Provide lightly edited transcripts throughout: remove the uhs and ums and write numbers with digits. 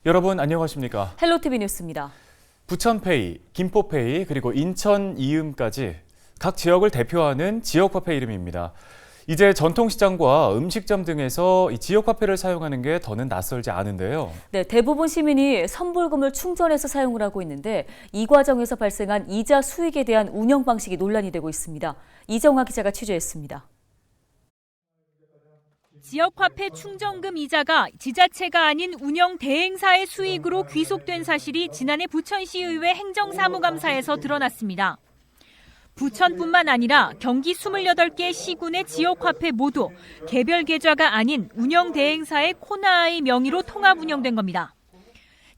여러분 안녕하십니까? 헬로티비 뉴스입니다. 부천페이, 김포페이, 그리고 인천 이음까지 각 지역을 대표하는 지역화폐 이름입니다. 이제 전통시장과 음식점 등에서 이 지역화폐를 사용하는 게 더는 낯설지 않은데요. 네, 대부분 시민이 선불금을 충전해서 사용을 하고 있는데 이 과정에서 발생한 이자 수익에 대한 운영 방식이 논란이 되고 있습니다. 이정화 기자가 취재했습니다. 지역화폐 충전금 이자가 지자체가 아닌 운영 대행사의 수익으로 귀속된 사실이 지난해 부천시의회 행정사무감사에서 드러났습니다. 부천뿐만 아니라 경기 28개 시군의 지역화폐 모두 개별 계좌가 아닌 운영 대행사의 코나아의 명의로 통합 운영된 겁니다.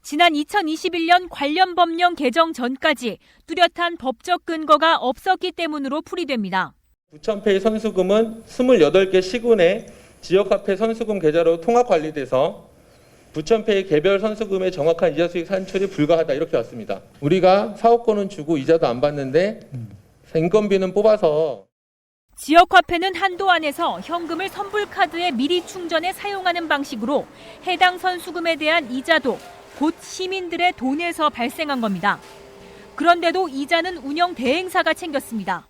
지난 2021년 관련 법령 개정 전까지 뚜렷한 법적 근거가 없었기 때문으로 풀이됩니다. 부천페이 선수금은 28개 시군의 지역화폐 선수금 계좌로 통합 관리돼서 부천페이 개별 선수금의 정확한 이자 수익 산출이 불가하다 이렇게 왔습니다. 우리가 사업권은 주고 이자도 안 받는데 인건비는 뽑아서 지역화폐는 한도 안에서 현금을 선불카드에 미리 충전해 사용하는 방식으로 해당 선수금에 대한 이자도 곧 시민들의 돈에서 발생한 겁니다. 그런데도 이자는 운영 대행사가 챙겼습니다.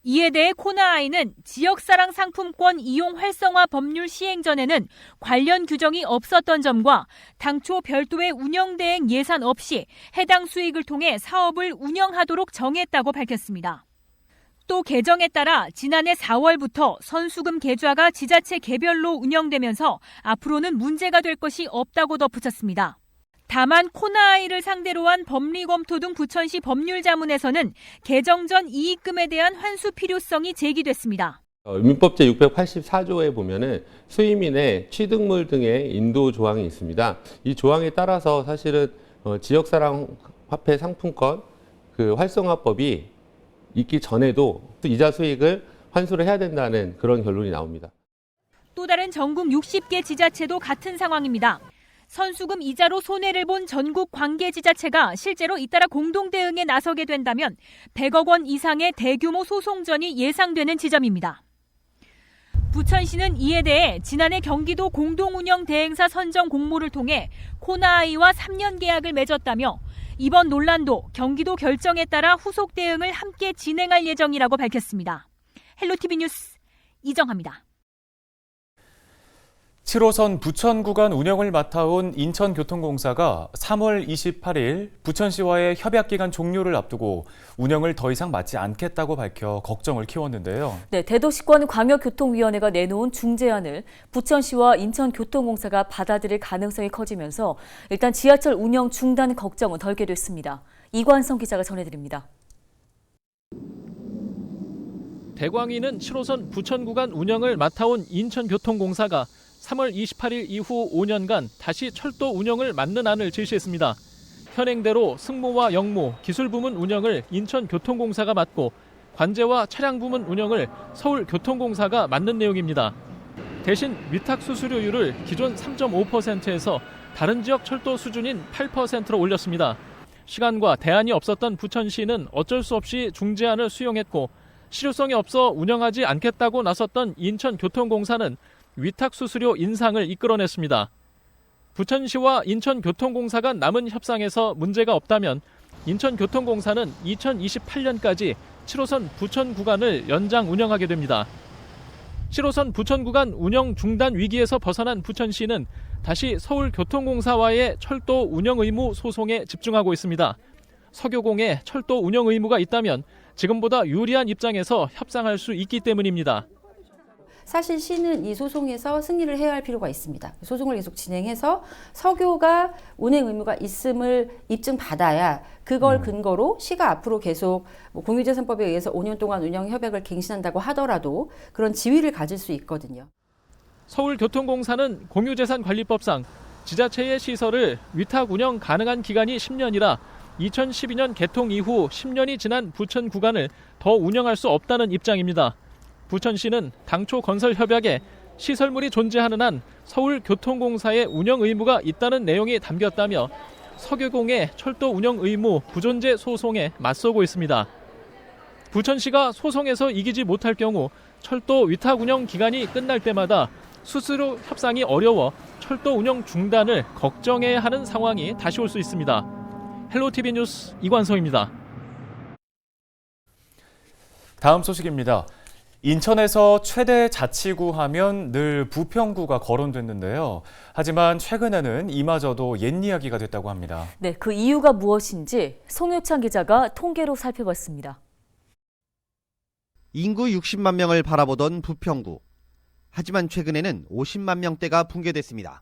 이에 대해 코나아이는 지역사랑 상품권 이용 활성화 법률 시행 전에는 관련 규정이 없었던 점과 당초 별도의 운영대행 예산 없이 해당 수익을 통해 사업을 운영하도록 정했다고 밝혔습니다. 또 개정에 따라 지난해 4월부터 선수금 계좌가 지자체 개별로 운영되면서 앞으로는 문제가 될 것이 없다고 덧붙였습니다. 다만 코나아이를 상대로 한 법리 검토 등 부천시 법률자문에서는 개정 전 이익금에 대한 환수 필요성이 제기됐습니다. 민법제 684조에 보면은 수의민의 취득물 등의 인도 조항이 있습니다. 이 조항에 따라서 사실은 지역사랑 화폐 상품권 활성화법이 있기 전에도 이자 수익을 환수를 해야 된다는 그런 결론이 나옵니다. 또 다른 전국 60개 지자체도 같은 상황입니다. 선수금 이자로 손해를 본 전국 관계 지자체가 실제로 잇따라 공동 대응에 나서게 된다면 100억 원 이상의 대규모 소송전이 예상되는 지점입니다. 부천시는 이에 대해 지난해 경기도 공동운영 대행사 선정 공모를 통해 코나아이와 3년 계약을 맺었다며 이번 논란도 경기도 결정에 따라 후속 대응을 함께 진행할 예정이라고 밝혔습니다. 헬로티비 뉴스 이정화입니다. 7호선 부천 구간 운영을 맡아온 인천교통공사가 3월 28일 부천시와의 협약기간 종료를 앞두고 운영을 더 이상 맡지 않겠다고 밝혀 걱정을 키웠는데요. 네, 대도시권 광역교통위원회가 내놓은 중재안을 부천시와 인천교통공사가 받아들일 가능성이 커지면서 일단 지하철 운영 중단 걱정은 덜게 됐습니다. 이관성 기자가 전해드립니다. 대광위는 7호선 부천 구간 운영을 맡아온 인천교통공사가 3월 28일 이후 5년간 다시 철도 운영을 맡는 안을 제시했습니다. 현행대로 승무와 역무, 기술부문 운영을 인천교통공사가 맡고 관제와 차량부문 운영을 서울교통공사가 맡는 내용입니다. 대신 위탁 수수료율을 기존 3.5%에서 다른 지역 철도 수준인 8%로 올렸습니다. 시간과 대안이 없었던 부천시는 어쩔 수 없이 중재안을 수용했고 실효성이 없어 운영하지 않겠다고 나섰던 인천교통공사는 위탁 수수료 인상을 이끌어냈습니다. 부천시와 인천교통공사 간 남은 협상에서 문제가 없다면 인천교통공사는 2028년까지 7호선 부천 구간을 연장 운영하게 됩니다. 7호선 부천 구간 운영 중단 위기에서 벗어난 부천시는 다시 서울교통공사와의 철도 운영 의무 소송에 집중하고 있습니다. 석유공에 철도 운영 의무가 있다면 지금보다 유리한 입장에서 협상할 수 있기 때문입니다. 사실 시는 이 소송에서 승리를 해야 할 필요가 있습니다. 소송을 계속 진행해서 석유가 운행 의무가 있음을 입증받아야 그걸 근거로 시가 앞으로 계속 공유재산법에 의해서 5년 동안 운영 협약을 갱신한다고 하더라도 그런 지위를 가질 수 있거든요. 서울교통공사는 공유재산관리법상 지자체의 시설을 위탁 운영 가능한 기간이 10년이라 2012년 개통 이후 10년이 지난 부천 구간을 더 운영할 수 없다는 입장입니다. 부천시는 당초 건설 협약에 시설물이 존재하는 한 서울교통공사의 운영 의무가 있다는 내용이 담겼다며 석유공의 철도 운영 의무 부존재 소송에 맞서고 있습니다. 부천시가 소송에서 이기지 못할 경우 철도 위탁 운영 기간이 끝날 때마다 수수료 협상이 어려워 철도 운영 중단을 걱정해야 하는 상황이 다시 올 수 있습니다. 헬로티비 뉴스 이관성입니다. 다음 소식입니다. 인천에서 최대 자치구 하면 늘 부평구가 거론됐는데요. 하지만 최근에는 이마저도 옛 이야기가 됐다고 합니다. 네, 그 이유가 무엇인지 송효창 기자가 통계로 살펴봤습니다. 인구 60만 명을 바라보던 부평구. 하지만 최근에는 50만 명대가 붕괴됐습니다.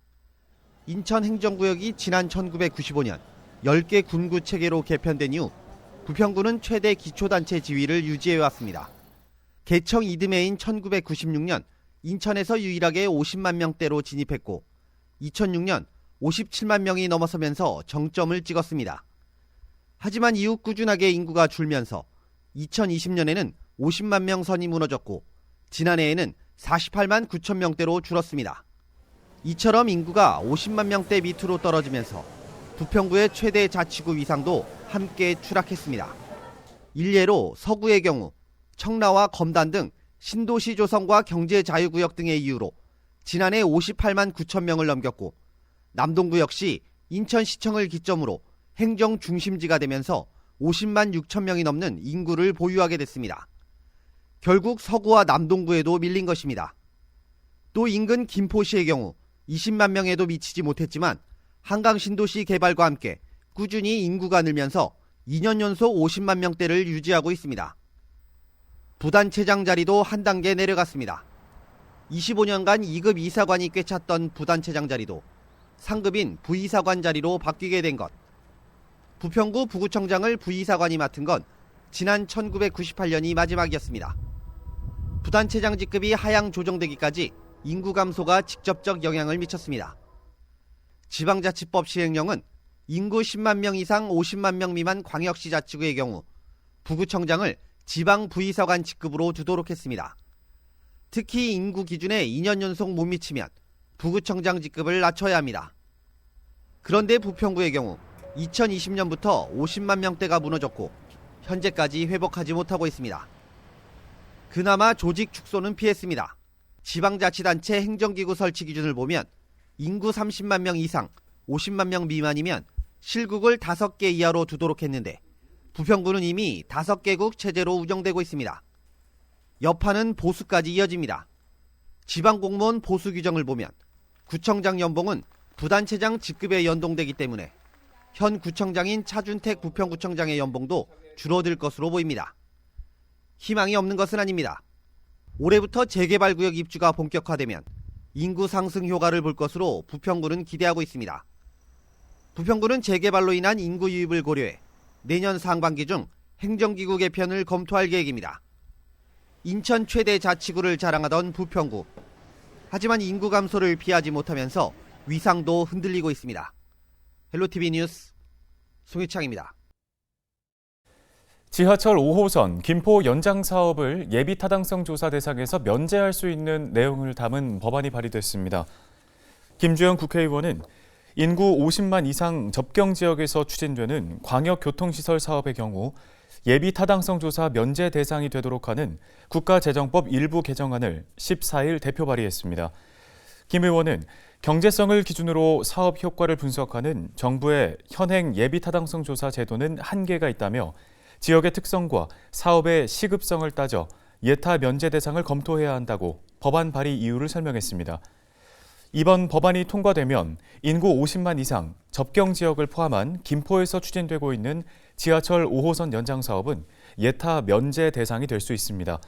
인천 행정구역이 지난 1995년 10개 군구 체계로 개편된 이후 부평구는 최대 기초단체 지위를 유지해왔습니다. 개청 이듬해인 1996년 인천에서 유일하게 50만 명대로 진입했고 2006년 57만 명이 넘어서면서 정점을 찍었습니다. 하지만 이후 꾸준하게 인구가 줄면서 2020년에는 50만 명 선이 무너졌고 지난해에는 48만 9천 명대로 줄었습니다. 이처럼 인구가 50만 명대 밑으로 떨어지면서 부평구의 최대 자치구 위상도 함께 추락했습니다. 일례로 서구의 경우 청라와 검단 등 신도시 조성과 경제자유구역 등의 이유로 지난해 58만 9천 명을 넘겼고 남동구 역시 인천시청을 기점으로 행정 중심지가 되면서 50만 6천 명이 넘는 인구를 보유하게 됐습니다. 결국 서구와 남동구에도 밀린 것입니다. 또 인근 김포시의 경우 20만 명에도 미치지 못했지만 한강 신도시 개발과 함께 꾸준히 인구가 늘면서 2년 연속 50만 명대를 유지하고 있습니다. 부단체장 자리도 한 단계 내려갔습니다. 25년간 2급 이사관이 꿰찼던 부단체장 자리도 상급인 부이사관 자리로 바뀌게 된 것. 부평구 부구청장을 부이사관이 맡은 건 지난 1998년이 마지막이었습니다. 부단체장 직급이 하향 조정되기까지 인구 감소가 직접적 영향을 미쳤습니다. 지방자치법 시행령은 인구 10만 명 이상 50만 명 미만 광역시 자치구의 경우 부구청장을 지방 부이사관 직급으로 두도록 했습니다. 특히 인구 기준에 2년 연속 못 미치면 부구청장 직급을 낮춰야 합니다. 그런데 부평구의 경우 2020년부터 50만 명대가 무너졌고 현재까지 회복하지 못하고 있습니다. 그나마 조직 축소는 피했습니다. 지방자치단체 행정기구 설치 기준을 보면 인구 30만 명 이상 50만 명 미만이면 실국을 5개 이하로 두도록 했는데 부평구는 이미 5개국 체제로 운영되고 있습니다. 여파는 보수까지 이어집니다. 지방공무원 보수 규정을 보면 구청장 연봉은 부단체장 직급에 연동되기 때문에 현 구청장인 차준택 부평구청장의 연봉도 줄어들 것으로 보입니다. 희망이 없는 것은 아닙니다. 올해부터 재개발구역 입주가 본격화되면 인구 상승 효과를 볼 것으로 부평구는 기대하고 있습니다. 부평구는 재개발로 인한 인구 유입을 고려해 내년 상반기 중 행정기구 개편을 검토할 계획입니다. 인천 최대 자치구를 자랑하던 부평구. 하지만 인구 감소를 피하지 못하면서 위상도 흔들리고 있습니다. 헬로티비 뉴스 송희창입니다. 지하철 5호선 김포 연장 사업을 예비 타당성 조사 대상에서 면제할 수 있는 내용을 담은 법안이 발의됐습니다. 김주영 국회의원은 인구 50만 이상 접경 지역에서 추진되는 광역교통시설 사업의 경우 예비 타당성 조사 면제 대상이 되도록 하는 국가재정법 일부 개정안을 14일 대표 발의했습니다. 김 의원은 경제성을 기준으로 사업 효과를 분석하는 정부의 현행 예비 타당성 조사 제도는 한계가 있다며 지역의 특성과 사업의 시급성을 따져 예타 면제 대상을 검토해야 한다고 법안 발의 이유를 설명했습니다. 이번 법안이 통과되면 인구 50만 이상 접경 지역을 포함한 김포에서 추진되고 있는 지하철 5호선 연장 사업은 예타 면제 대상이 될 수 있습니다.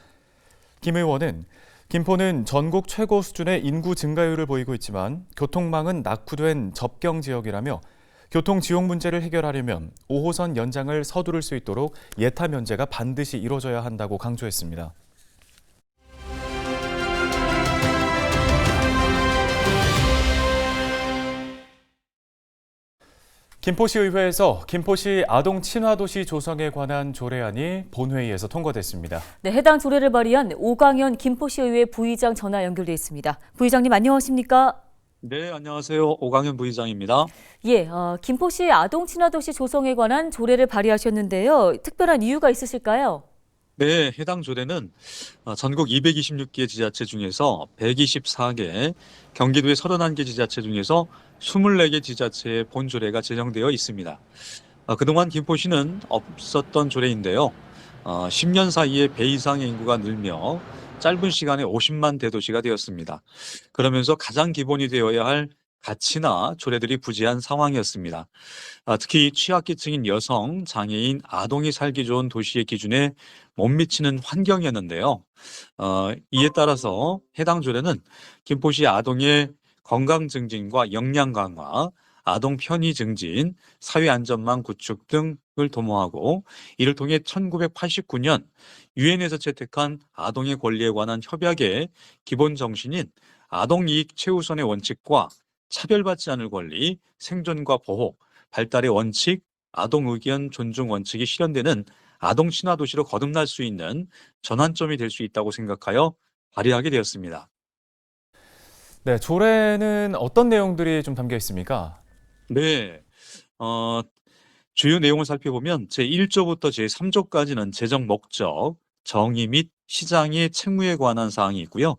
김 의원은 김포는 전국 최고 수준의 인구 증가율을 보이고 있지만 교통망은 낙후된 접경 지역이라며 교통 지용 문제를 해결하려면 5호선 연장을 서두를 수 있도록 예타 면제가 반드시 이루어져야 한다고 강조했습니다. 김포시의회에서 김포시 아동 친화도시 조성에 관한 조례안이 본회의에서 통과됐습니다. 네, 해당 조례를 발의한 오광현 김포시의회 부의장 전화 연결돼 있습니다. 부의장님 안녕하십니까? 네, 안녕하세요. 오광현 부의장입니다. 예, 김포시 아동 친화도시 조성에 관한 조례를 발의하셨는데요. 특별한 이유가 있으실까요? 네, 해당 조례는 전국 226개 지자체 중에서 124개, 경기도의 31개 지자체 중에서 24개 지자체의 본조례가 제정되어 있습니다. 그동안 김포시는 없었던 조례인데요. 10년 사이에 배 이상의 인구가 늘며 짧은 시간에 50만 대도시가 되었습니다. 그러면서 가장 기본이 되어야 할 가치나 조례들이 부재한 상황이었습니다. 특히 취약계층인 여성, 장애인, 아동이 살기 좋은 도시의 기준에 못 미치는 환경이었는데요. 이에 따라서 해당 조례는 김포시 아동의 건강 증진과 역량 강화, 아동 편의 증진, 사회 안전망 구축 등을 도모하고 이를 통해 1989년 유엔에서 채택한 아동의 권리에 관한 협약의 기본 정신인 아동 이익 최우선의 원칙과 차별받지 않을 권리, 생존과 보호, 발달의 원칙, 아동 의견 존중 원칙이 실현되는 아동 친화 도시로 거듭날 수 있는 전환점이 될 수 있다고 생각하여 발의하게 되었습니다. 네, 조례는 어떤 내용들이 좀 담겨 있습니까? 네, 주요 내용을 살펴보면 제1조부터 제3조까지는 재정 목적, 정의 및 시장의 책무에 관한 사항이 있고요.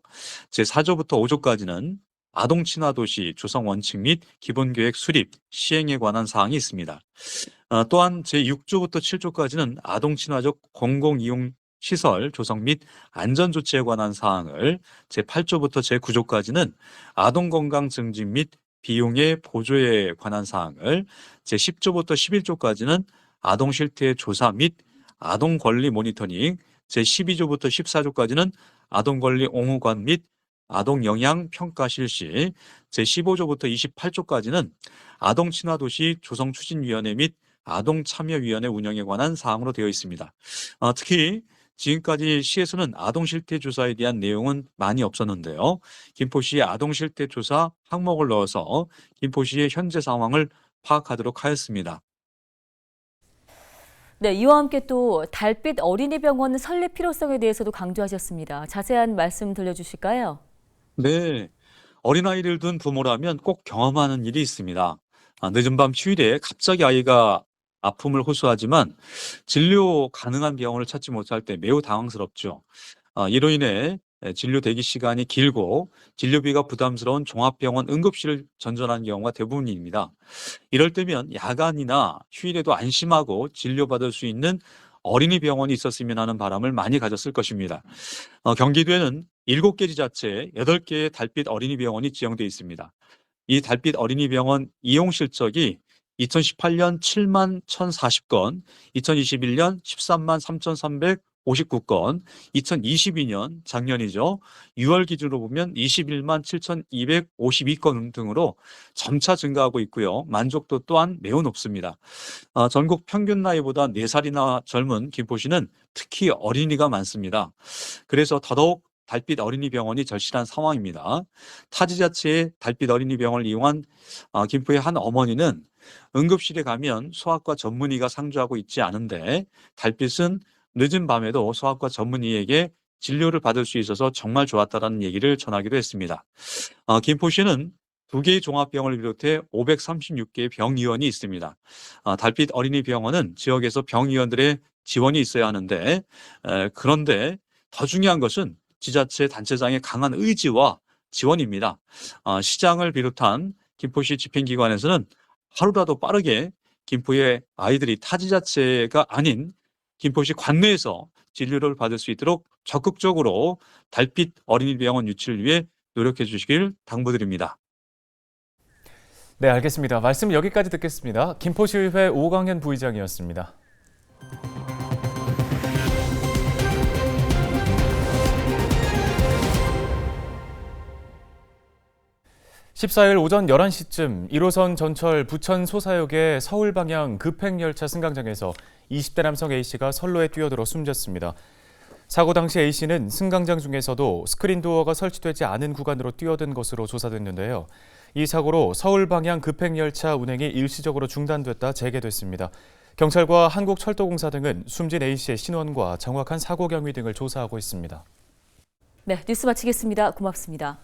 제4조부터 5조까지는 아동 친화 도시 조성 원칙 및 기본계획 수립, 시행에 관한 사항이 있습니다. 또한 제6조부터 7조까지는 아동 친화적 공공이용 시설 조성 및 안전 조치에 관한 사항을, 제8조부터 제9조까지는 아동 건강 증진 및 비용의 보조에 관한 사항을, 제10조부터 11조까지는 아동 실태 조사 및 아동 권리 모니터링, 제12조부터 14조까지는 아동 권리 옹호관 및 아동 영향 평가 실시, 제15조부터 28조까지는 아동 친화 도시 조성 추진위원회 및 아동 참여위원회 운영에 관한 사항으로 되어 있습니다. 특히 지금까지 시에서는 아동 실태 조사에 대한 내용은 많이 없었는데요. 김포시의 아동 실태 조사 항목을 넣어서 김포시의 현재 상황을 파악하도록 하였습니다. 네, 이와 함께 또 달빛 어린이병원 설립 필요성에 대해서도 강조하셨습니다. 자세한 말씀 들려주실까요? 네, 어린아이를 둔 부모라면 꼭 경험하는 일이 있습니다. 늦은 밤 휴일에 갑자기 아이가 아픔을 호소하지만 진료 가능한 병원을 찾지 못할 때 매우 당황스럽죠. 이로 인해 진료 대기 시간이 길고 진료비가 부담스러운 종합병원 응급실을 전전하는 경우가 대부분입니다. 이럴 때면 야간이나 휴일에도 안심하고 진료받을 수 있는 어린이 병원이 있었으면 하는 바람을 많이 가졌을 것입니다. 경기도에는 7개 지자체에 8개의 달빛 어린이 병원이 지정되어 있습니다. 이 달빛 어린이 병원 이용 실적이 2018년 7만 1,040건, 2021년 13만 3,359건, 2022년 작년이죠. 6월 기준으로 보면 21만 7,252건 등으로 점차 증가하고 있고요. 만족도 또한 매우 높습니다. 전국 평균 나이보다 4살이나 젊은 김포시는 특히 어린이가 많습니다. 그래서 더더욱 달빛 어린이 병원이 절실한 상황입니다. 타 지자체의 달빛 어린이 병원을 이용한 김포의 한 어머니는 응급실에 가면 소아과 전문의가 상주하고 있지 않은데 달빛은 늦은 밤에도 소아과 전문의에게 진료를 받을 수 있어서 정말 좋았다라는 얘기를 전하기도 했습니다. 김포시는 2개의 종합병원을 비롯해 536개의 병의원이 있습니다. 달빛 어린이 병원은 지역에서 병의원들의 지원이 있어야 하는데 그런데 더 중요한 것은 지자체 단체장의 강한 의지와 지원입니다. 시장을 비롯한 김포시 집행기관에서는 하루라도 빠르게 김포의 아이들이 타 지자체가 아닌 김포시 관내에서 진료를 받을 수 있도록 적극적으로 달빛 어린이병원 유치를 위해 노력해 주시길 당부드립니다. 네, 알겠습니다. 말씀 여기까지 듣겠습니다. 김포시의회 오광현 부의장이었습니다. 14일 오전 11시쯤 1호선 전철 부천 소사역의 서울 방향 급행열차 승강장에서 20대 남성 A씨가 선로에 뛰어들어 숨졌습니다. 사고 당시 A씨는 승강장 중에서도 스크린 도어가 설치되지 않은 구간으로 뛰어든 것으로 조사됐는데요. 이 사고로 서울 방향 급행열차 운행이 일시적으로 중단됐다 재개됐습니다. 경찰과 한국철도공사 등은 숨진 A씨의 신원과 정확한 사고 경위 등을 조사하고 있습니다. 네, 뉴스 마치겠습니다. 고맙습니다.